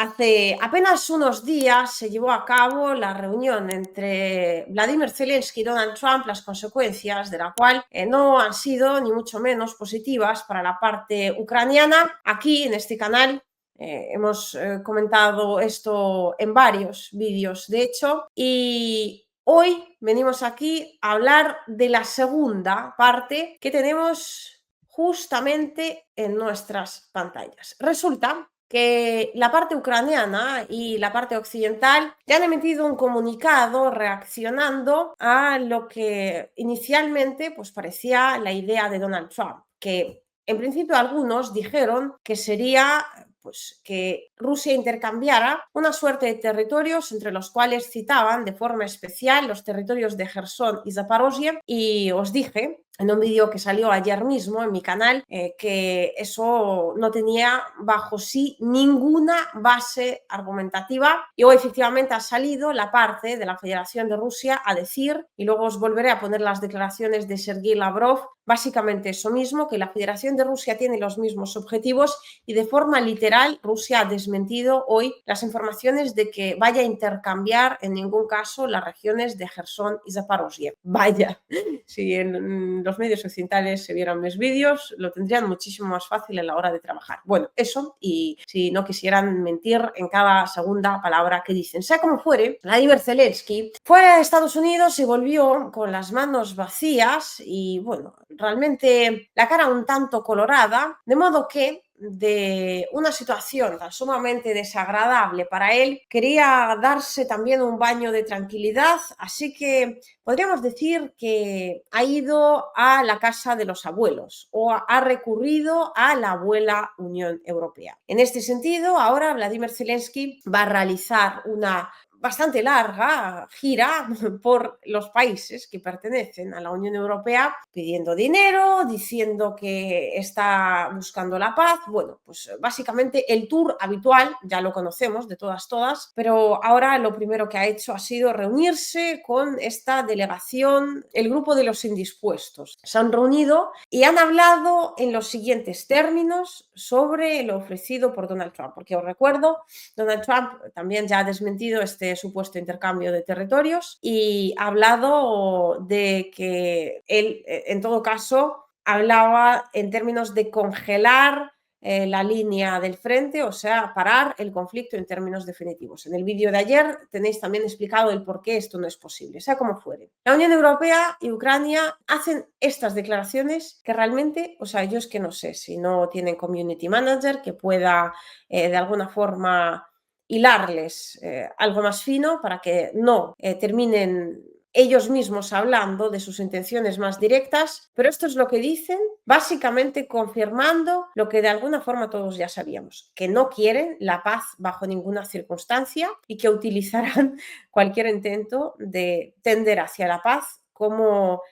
Hace apenas unos días se llevó a cabo la reunión entre Vladimir Zelensky y Donald Trump, las consecuencias de la cual no han sido ni mucho menos positivas para la parte ucraniana. Aquí en este canal hemos comentado esto en varios vídeos, de hecho, y hoy venimos aquí a hablar de la segunda parte que tenemos justamente en nuestras pantallas. Resulta que la parte ucraniana y la parte occidental ya han emitido un comunicado reaccionando a lo que inicialmente pues, parecía la idea de Donald Trump, que en principio algunos dijeron que sería pues, que Rusia intercambiara una suerte de territorios entre los cuales citaban de forma especial los territorios de Jersón y Zaporozhye, y os dije en un vídeo que salió ayer mismo en mi canal que eso no tenía bajo sí ninguna base argumentativa, y hoy efectivamente ha salido la parte de la Federación de Rusia a decir, y luego os volveré a poner las declaraciones de Sergei Lavrov, básicamente eso mismo, que la Federación de Rusia tiene los mismos objetivos, y de forma literal Rusia ha desmentido hoy las informaciones de que vaya a intercambiar en ningún caso las regiones de Jersón y Zaporozhye. Vaya, si en los medios occidentales se vieran mis vídeos, lo tendrían muchísimo más fácil a la hora de trabajar. Bueno, eso, y si no quisieran mentir en cada segunda palabra que dicen. Sea como fuere, Vladimir Zelensky fue a Estados Unidos y volvió con las manos vacías y, bueno, realmente la cara un tanto colorada, de modo que de una situación tan sumamente desagradable para él, quería darse también un baño de tranquilidad, así que podríamos decir que ha ido a la casa de los abuelos o ha recurrido a la abuela Unión Europea. En este sentido, ahora Vladimir Zelensky va a realizar una bastante larga gira por los países que pertenecen a la Unión Europea, pidiendo dinero, diciendo que está buscando la paz. Bueno, pues básicamente el tour habitual, ya lo conocemos de todas, pero ahora lo primero que ha hecho ha sido reunirse con esta delegación, el grupo de los indispuestos. Se han reunido y han hablado en los siguientes términos sobre lo ofrecido por Donald Trump, porque os recuerdo, Donald Trump también ya ha desmentido este supuesto intercambio de territorios y ha hablado de que él, en todo caso, hablaba en términos de congelar la línea del frente, o sea, parar el conflicto en términos definitivos. En el vídeo de ayer tenéis también explicado el por qué esto no es posible, sea como fuere. La Unión Europea y Ucrania hacen estas declaraciones que realmente, o sea, yo es que no sé si no tienen community manager que pueda de alguna forma hilarles algo más fino para que no terminen ellos mismos hablando de sus intenciones más directas, pero esto es lo que dicen, básicamente confirmando lo que de alguna forma todos ya sabíamos, que no quieren la paz bajo ninguna circunstancia y que utilizarán cualquier intento de tender hacia la paz como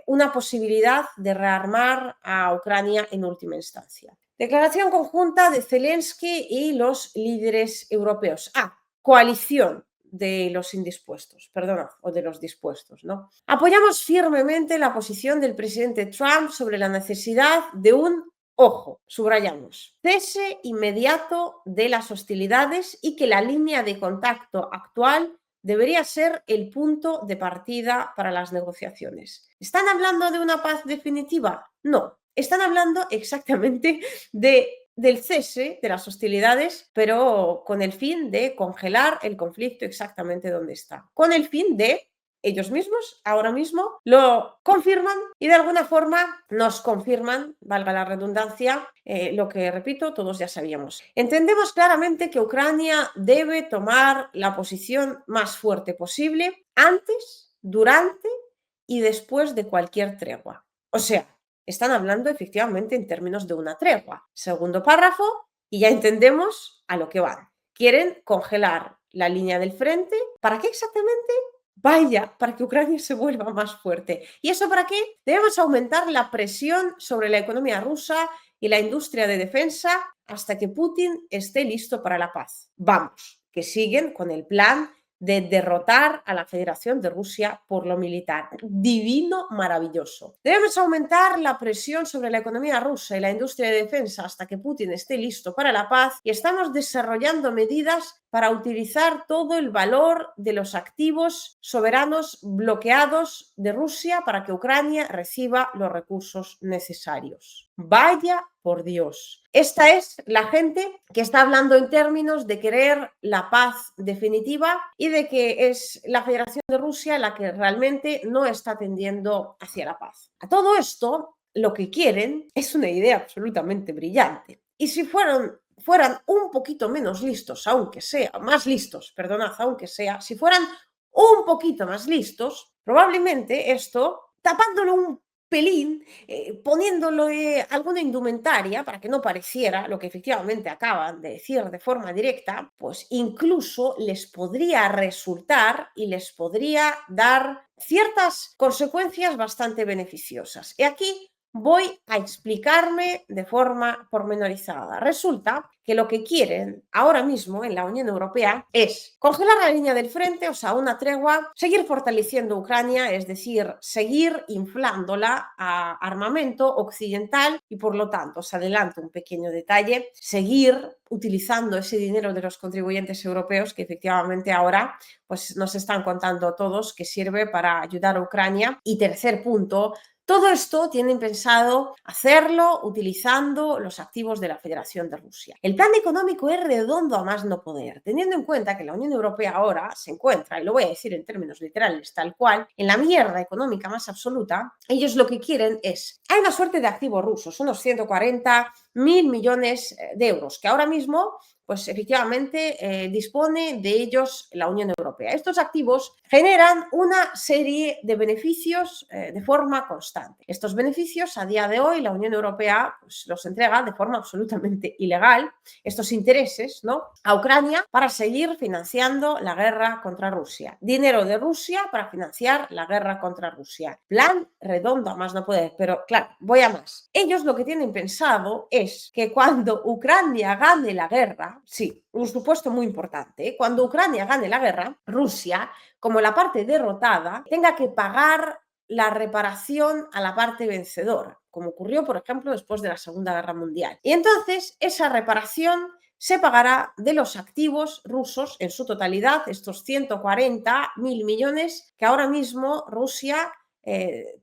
una posibilidad de rearmar a Ucrania en última instancia. Declaración conjunta de Zelensky y los líderes europeos. Coalición de los indispuestos, perdona, o de los dispuestos, ¿no? Apoyamos firmemente la posición del presidente Trump sobre la necesidad de un, ojo, subrayamos, cese inmediato de las hostilidades y que la línea de contacto actual debería ser el punto de partida para las negociaciones. ¿Están hablando de una paz definitiva? No. Están hablando exactamente del cese de las hostilidades, pero con el fin de congelar el conflicto exactamente donde está. Con el fin de, ellos mismos ahora mismo lo confirman y de alguna forma nos confirman, valga la redundancia, lo que, repito, todos ya sabíamos. Entendemos claramente que Ucrania debe tomar la posición más fuerte posible antes, durante y después de cualquier tregua. O sea, están hablando efectivamente en términos de una tregua. Segundo párrafo, y ya entendemos a lo que van. Quieren congelar la línea del frente. ¿Para qué exactamente? Vaya, para que Ucrania se vuelva más fuerte. ¿Y eso para qué? Debemos aumentar la presión sobre la economía rusa y la industria de defensa hasta que Putin esté listo para la paz. Vamos, que siguen con el plan de derrotar a la Federación de Rusia por lo militar. Divino, maravilloso. Debemos aumentar la presión sobre la economía rusa y la industria de defensa hasta que Putin esté listo para la paz, y estamos desarrollando medidas para utilizar todo el valor de los activos soberanos bloqueados de Rusia para que Ucrania reciba los recursos necesarios. Vaya por Dios. Esta es la gente que está hablando en términos de querer la paz definitiva y de que es la Federación de Rusia la que realmente no está tendiendo hacia la paz. A todo esto, lo que quieren es una idea absolutamente brillante. Y si fueran un poquito menos listos, aunque sea, más listos, perdonad, aunque sea, si fueran un poquito más listos, probablemente esto, tapándolo un pelín, poniéndolo alguna indumentaria para que no pareciera lo que efectivamente acaban de decir de forma directa, pues incluso les podría resultar y les podría dar ciertas consecuencias bastante beneficiosas. Y aquí voy a explicarme de forma pormenorizada. Resulta que lo que quieren ahora mismo en la Unión Europea es congelar la línea del frente, o sea, una tregua, seguir fortaleciendo Ucrania, es decir, seguir inflándola a armamento occidental y, por lo tanto, os adelanto un pequeño detalle, seguir utilizando ese dinero de los contribuyentes europeos que efectivamente ahora pues, nos están contando todos que sirve para ayudar a Ucrania. Y tercer punto, todo esto tienen pensado hacerlo utilizando los activos de la Federación de Rusia. El plan económico es redondo a más no poder, teniendo en cuenta que la Unión Europea ahora se encuentra, y lo voy a decir en términos literales tal cual, en la mierda económica más absoluta. Ellos lo que quieren es, hay una suerte de activos rusos, unos 140.000 millones de euros, que ahora mismo pues efectivamente dispone de ellos la Unión Europea. Estos activos generan una serie de beneficios de forma constante. Estos beneficios a día de hoy la Unión Europea pues, los entrega de forma absolutamente ilegal, estos intereses, ¿no?, a Ucrania para seguir financiando la guerra contra Rusia. Dinero de Rusia para financiar la guerra contra Rusia. Plan redondo a más no poder, pero claro, voy a más. Ellos lo que tienen pensado es que cuando Ucrania gane la guerra, sí, un supuesto muy importante, cuando Ucrania gane la guerra, Rusia, como la parte derrotada, tenga que pagar la reparación a la parte vencedora, como ocurrió, por ejemplo, después de la Segunda Guerra Mundial. Y entonces esa reparación se pagará de los activos rusos en su totalidad, estos 140.000 millones que ahora mismo Rusia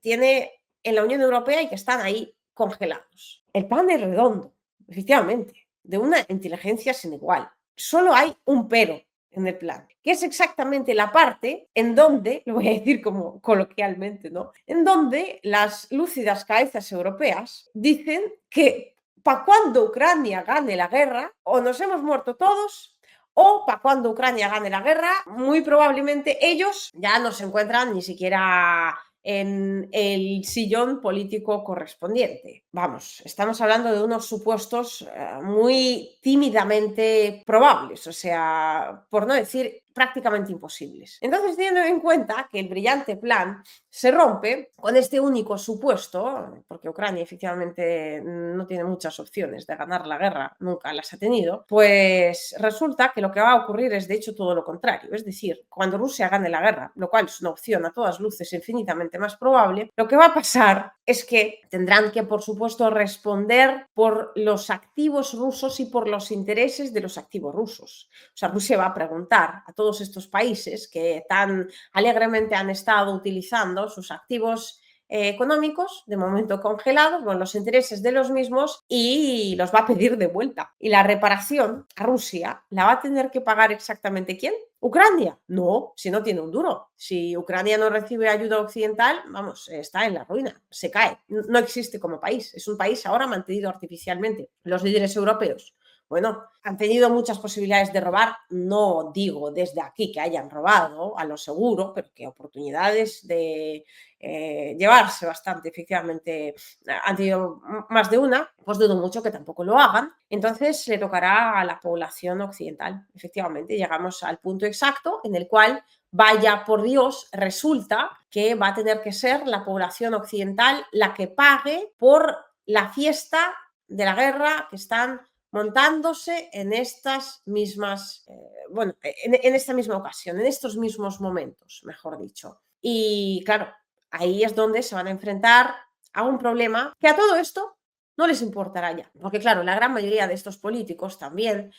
tiene en la Unión Europea y que están ahí congelados. El plan es redondo, efectivamente, de una inteligencia sin igual. Solo hay un pero en el plan, que es exactamente la parte en donde, lo voy a decir como coloquialmente, ¿no?, en donde las lúcidas cabezas europeas dicen que para cuando Ucrania gane la guerra, o nos hemos muerto todos, o para cuando Ucrania gane la guerra, muy probablemente ellos ya no se encuentran ni siquiera en el sillón político correspondiente. Vamos, estamos hablando de unos supuestos muy tímidamente probables, o sea, por no decir prácticamente imposibles. Entonces, teniendo en cuenta que el brillante plan se rompe con este único supuesto, porque Ucrania efectivamente no tiene muchas opciones de ganar la guerra, nunca las ha tenido, pues resulta que lo que va a ocurrir es de hecho todo lo contrario. Es decir, cuando Rusia gane la guerra, lo cual es una opción a todas luces infinitamente más probable, lo que va a pasar es que tendrán que, por supuesto, responder por los activos rusos y por los intereses de los activos rusos. O sea, Rusia va a preguntar a todos estos países que tan alegremente han estado utilizando sus activos económicos, de momento congelados, bueno, los intereses de los mismos, y los va a pedir de vuelta. Y la reparación a Rusia la va a tener que pagar exactamente ¿quién? ¿Ucrania? No, si no tiene un duro. Si Ucrania no recibe ayuda occidental, vamos, está en la ruina, se cae, no existe como país. Es un país ahora mantenido artificialmente. Los líderes europeos, bueno, han tenido muchas posibilidades de robar, no digo desde aquí que hayan robado a lo seguro, pero que oportunidades de llevarse bastante, efectivamente, han tenido más de una, pues dudo mucho que tampoco lo hagan. Entonces le tocará a la población occidental. Efectivamente, llegamos al punto exacto en el cual, vaya por Dios, resulta que va a tener que ser la población occidental la que pague por la fiesta de la guerra que están montándose en estas mismas, bueno, en esta misma ocasión, en estos mismos momentos, mejor dicho. Y claro, ahí es donde se van a enfrentar a un problema que a todo esto no les importará ya, porque claro, la gran mayoría de estos políticos también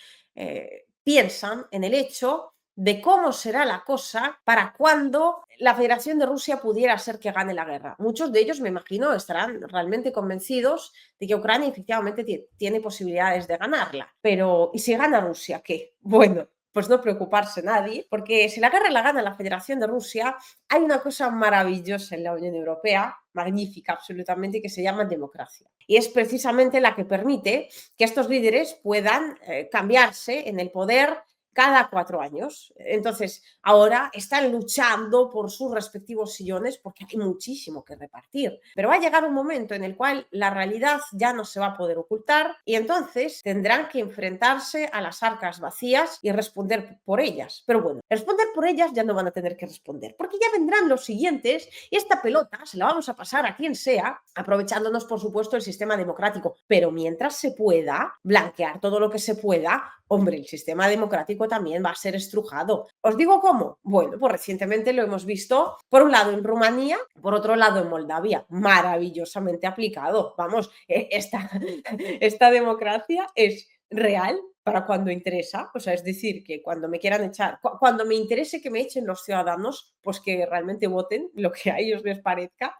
piensan en el hecho de cómo será la cosa para cuando la Federación de Rusia pudiera ser que gane la guerra. Muchos de ellos, me imagino, estarán realmente convencidos de que Ucrania efectivamente tiene posibilidades de ganarla. Pero, ¿y si gana Rusia qué? Bueno, pues no preocuparse nadie, porque si la guerra la gana la Federación de Rusia, hay una cosa maravillosa en la Unión Europea, magnífica absolutamente, que se llama democracia. Y es precisamente la que permite que estos líderes puedan cambiarse en el poder cada 4 años. Entonces, ahora están luchando por sus respectivos sillones porque hay muchísimo que repartir. Pero va a llegar un momento en el cual la realidad ya no se va a poder ocultar y entonces tendrán que enfrentarse a las arcas vacías y responder por ellas. Pero bueno, responder por ellas ya no van a tener que responder porque ya vendrán los siguientes y esta pelota se la vamos a pasar a quien sea, aprovechándonos, por supuesto, el sistema democrático. Pero mientras se pueda blanquear todo lo que se pueda, hombre, el sistema democrático también va a ser estrujado. ¿Os digo cómo? Bueno, pues recientemente lo hemos visto, por un lado en Rumanía, por otro lado en Moldavia, maravillosamente aplicado. Vamos, esta democracia es real para cuando interesa, o sea, es decir, que cuando me quieran echar, cuando me interese que me echen los ciudadanos, pues que realmente voten lo que a ellos les parezca,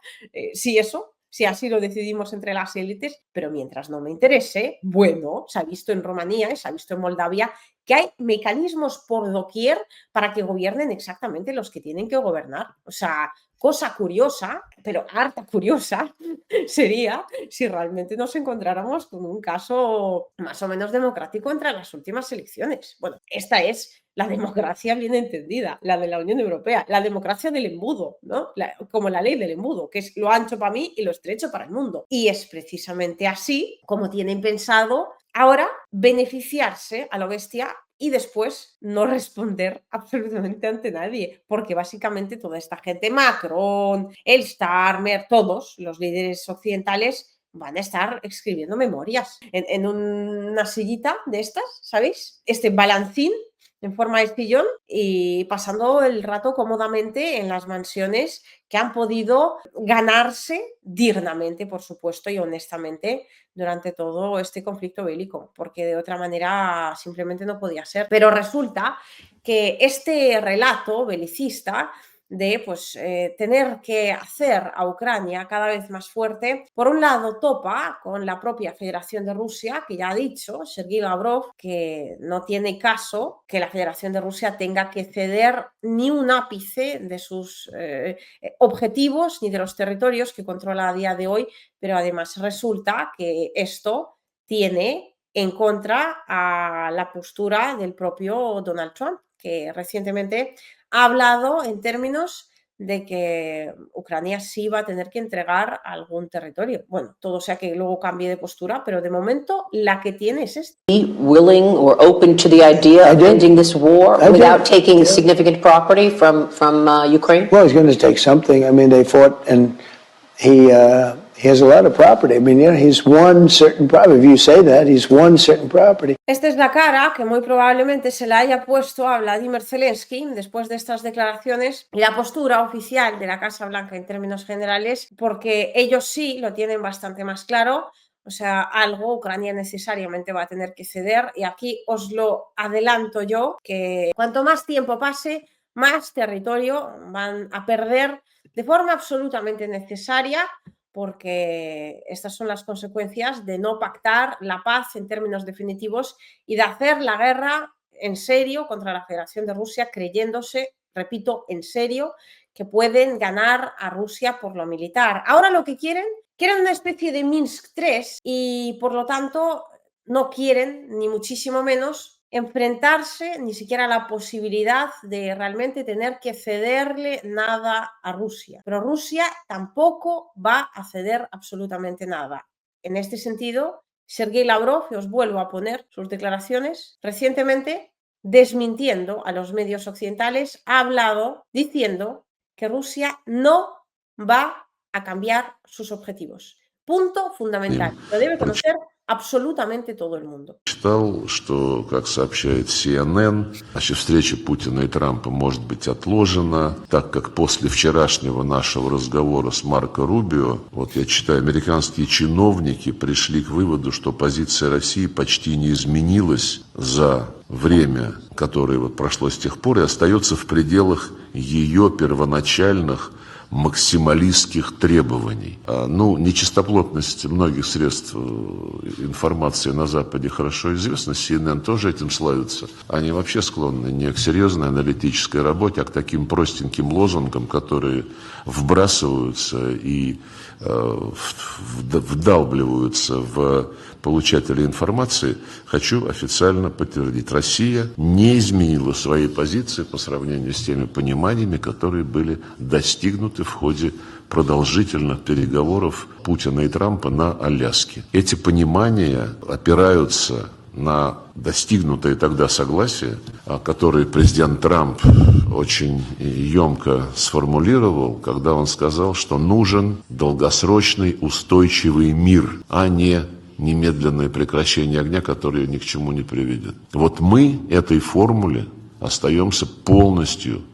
si así lo decidimos entre las élites, pero mientras no me interese, bueno, se ha visto en Rumanía y se ha visto en Moldavia que hay mecanismos por doquier para que gobiernen exactamente los que tienen que gobernar. O sea, cosa curiosa, pero harta curiosa, sería si realmente nos encontráramos con un caso más o menos democrático entre las últimas elecciones. Bueno, esta es la democracia bien entendida, la de la Unión Europea, la democracia del embudo, ¿no? Como la ley del embudo, que es lo ancho para mí y lo estrecho para el mundo. Y es precisamente así como tienen pensado ahora beneficiarse a lo bestia y después no responder absolutamente ante nadie, porque básicamente toda esta gente, Macron, el Starmer, todos los líderes occidentales van a estar escribiendo memorias en una sillita de estas, ¿sabéis? Este balancín en forma de sillón y pasando el rato cómodamente en las mansiones que han podido ganarse dignamente, por supuesto, y honestamente durante todo este conflicto bélico, porque de otra manera simplemente no podía ser. Pero resulta que este relato belicista de pues, tener que hacer a Ucrania cada vez más fuerte, por un lado topa con la propia Federación de Rusia, que ya ha dicho Sergei Lavrov que no tiene caso que la Federación de Rusia tenga que ceder ni un ápice de sus objetivos ni de los territorios que controla a día de hoy, pero además resulta que esto tiene en contra a la postura del propio Donald Trump, que recientemente ha hablado en términos de que Ucrania sí va a tener que entregar algún territorio. Bueno, todo sea que luego cambie de postura, pero de momento la que tiene es esta. Willing or open to the idea of ending this war without taking significant property from Ukraine? Well, he's going to take something. I mean, they fought, and he has a lot of property. I mean, you know, he's won certain property. If you say that, he's won certain property. Esta es la cara que muy probablemente se la haya puesto a Vladimir Zelensky después de estas declaraciones y la postura oficial de la Casa Blanca en términos generales, porque ellos sí lo tienen bastante más claro. O sea, algo Ucrania necesariamente va a tener que ceder y aquí os lo adelanto yo, que cuanto más tiempo pase, más territorio van a perder de forma absolutamente necesaria, porque estas son las consecuencias de no pactar la paz en términos definitivos y de hacer la guerra en serio contra la Federación de Rusia, creyéndose, repito, en serio, que pueden ganar a Rusia por lo militar. Ahora lo que quieren una especie de Minsk 3 y por lo tanto no quieren, ni muchísimo menos, enfrentarse ni siquiera a la posibilidad de realmente tener que cederle nada a Rusia. Pero Rusia tampoco va a ceder absolutamente nada. En este sentido, Sergei Lavrov, y os vuelvo a poner sus declaraciones, recientemente, desmintiendo a los medios occidentales, ha hablado diciendo que Rusia no va a cambiar sus objetivos. Punto fundamental. Lo debe conocer absolutamente todo el mundo. Читал, что, как сообщает CNN, встреча Путина и Трампа может быть отложена, так как после вчерашнего нашего разговора с Марко Рубио, вот я читаю, американские чиновники пришли к выводу, что позиция России почти не изменилась за время, которое вот прошло с тех пор, и остается в пределах ее первоначальных максималистских требований. Ну, нечистоплотность многих средств информации на Западе хорошо известна, CNN тоже этим славится. Они вообще склонны не к серьезной аналитической работе, а к таким простеньким лозунгам, которые вбрасываются и вдалбливаются в получателей информации. Хочу официально подтвердить, Россия не изменила своей позиции по сравнению с теми пониманиями, которые были достигнуты в ходе продолжительных переговоров Путина и Трампа на Аляске. Эти понимания опираются на достигнутое тогда согласие, которое президент Трамп очень емко сформулировал, когда он сказал, что нужен долгосрочный устойчивый мир, а не немедленное прекращение огня, которое ни к чему не приведет. Вот мы этой формуле остаемся полностью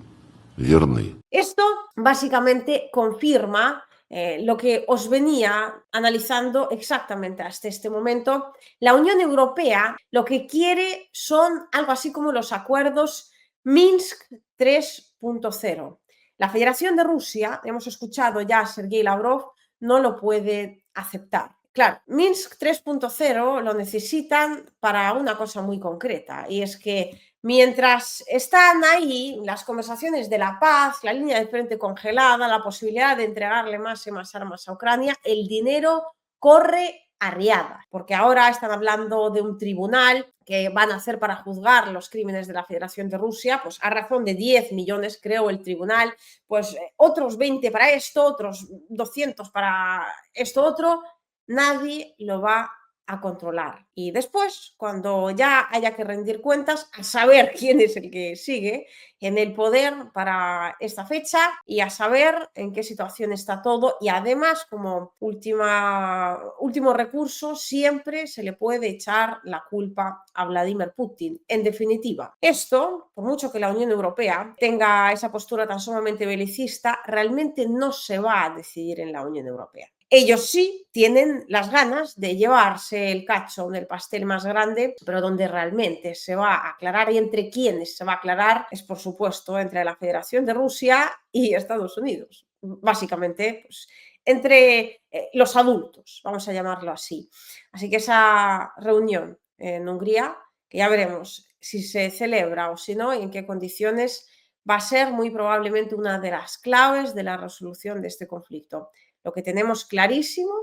верны. Esto básicamente confirma lo que os venía analizando exactamente hasta este momento. La Unión Europea lo que quiere son algo así como los acuerdos Minsk 3.0. La Federación de Rusia, hemos escuchado ya a Sergei Lavrov, no lo puede aceptar. Claro, Minsk 3.0 lo necesitan para una cosa muy concreta, y es que mientras están ahí las conversaciones de la paz, la línea de frente congelada, la posibilidad de entregarle más y más armas a Ucrania, el dinero corre a riadas, porque ahora están hablando de un tribunal que van a hacer para juzgar los crímenes de la Federación de Rusia, pues a razón de 10 millones, creo, el tribunal, pues otros 20 para esto, otros 200 para esto otro. Nadie lo va a controlar. Y después, cuando ya haya que rendir cuentas, a saber quién es el que sigue en el poder para esta fecha y a saber en qué situación está todo. Y además, como último recurso, siempre se le puede echar la culpa a Vladimir Putin. En definitiva, esto, por mucho que la Unión Europea tenga esa postura tan sumamente belicista, realmente no se va a decidir en la Unión Europea. Ellos sí tienen las ganas de llevarse el cacho del pastel más grande, pero donde realmente se va a aclarar y entre quiénes se va a aclarar es, por supuesto, entre la Federación de Rusia y Estados Unidos. Básicamente, pues, entre los adultos, vamos a llamarlo así. Así que esa reunión en Hungría, que ya veremos si se celebra o si no y en qué condiciones, va a ser muy probablemente una de las claves de la resolución de este conflicto. Lo que tenemos clarísimo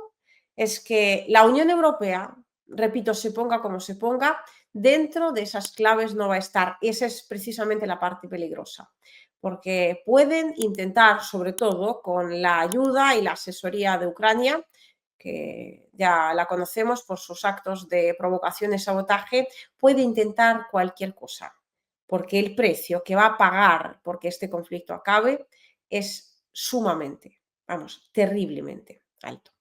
es que la Unión Europea, repito, se ponga como se ponga, dentro de esas claves no va a estar. Y esa es precisamente la parte peligrosa, porque pueden intentar, sobre todo con la ayuda y la asesoría de Ucrania, que ya la conocemos por sus actos de provocación y sabotaje, puede intentar cualquier cosa, porque el precio que va a pagar porque este conflicto acabe es sumamente, vamos, terriblemente alto.